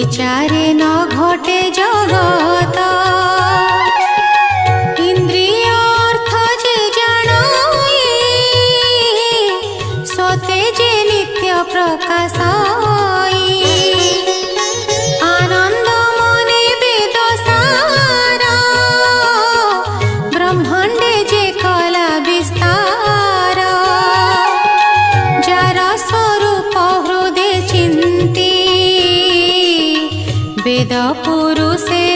विचारे न घटे जगत इंद्रिय अर्थ जे जानाई सते जे नित्य प्रकाशाई आनंद मने वेद सारा ब्रह्मांडे जे कला विस्तार जार स्वरूप हृदय चिंती वेद पुरुषे